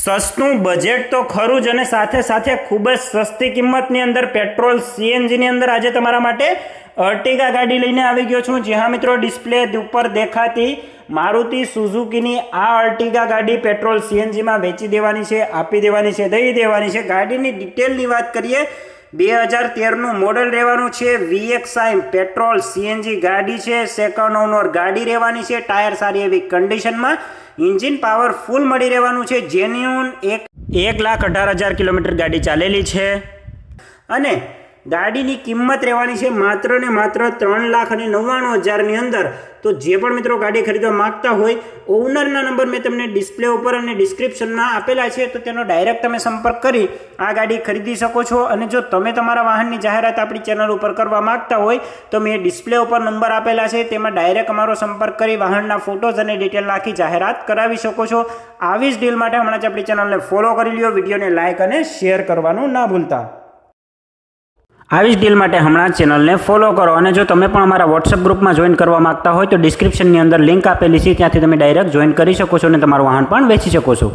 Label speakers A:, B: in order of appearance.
A: સસ્તું બજેટ તો ખરું જ અને સાથે સાથે ખૂબ જ સસ્તી કિંમતની અંદર પેટ્રોલ સીએનજીની અંદર આજે તમારા માટે અર્ટિગા ગાડી લઈને આવી ગયો છું। જી હા મિત્રો, ડિસ્પ્લે ઉપર દેખાતી મારુતિ સુઝુકીની આ અર્ટિગા ગાડી પેટ્રોલ સીએનજીમાં વેચી દેવાની છે, આપી દેવાની છે, દઈ દેવાની છે। ગાડીની ડિટેલની વાત કરીએ, 2013નું મોડલ રહેવાનું છે। VXI પેટ્રોલ સીએનજી ગાડી છે, સેકન્ડ ઓનર ગાડી રહેવાની છે, ટાયર સારી એવી કન્ડિશનમાં, એન્જિન પાવર ફૂલ મળી રહેવાનું છે। જેન્યુન 1,18,000 કિલોમીટર ગાડી ચાલેલી છે અને ગાડીની કિંમત રહેવાની છે માત્ર ને માત્ર 3,99,000ની અંદર। તો જે પણ મિત્રો ગાડી ખરીદવા માંગતા હોય, ઓનરના નંબર મેં તમને ડિસ્પ્લે ઉપર અને ડિસ્ક્રિપ્શનમાં આપેલા છે, તો તેનો ડાયરેક્ટ તમે સંપર્ક કરી આ ગાડી ખરીદી શકો છો। અને જો તમે તમારા વાહનની જાહેરાત આપણી ચેનલ ઉપર કરવા માંગતા હોય તો મેં ડિસ્પ્લે ઉપર નંબર આપેલા છે, તેમાં ડાયરેક્ટ અમારો સંપર્ક કરી વાહનના ફોટોઝ અને ડિટેલ નાખી જાહેરાત કરાવી શકો છો। આવી જ ડીલ માટે હમણાં જ આપણી ચેનલને ફોલો કરી લ્યો, વિડીયોને લાઇક અને શેર કરવાનું ના ભૂલતા। આવી જ ડીલ માટે હમણાં ચેનલને ફોલો કરો। અને જો તમે પણ અમારા વોટ્સએપ ગ્રુપમાં જોઈન કરવા માંગતા હોય તો ડિસ્ક્રિપ્શનની અંદર લિંક આપેલી છે, ત્યાંથી તમે ડાયરેક્ટ જોઈન કરી શકો છો અને તમારું વાહન પણ વેચી શકો છો।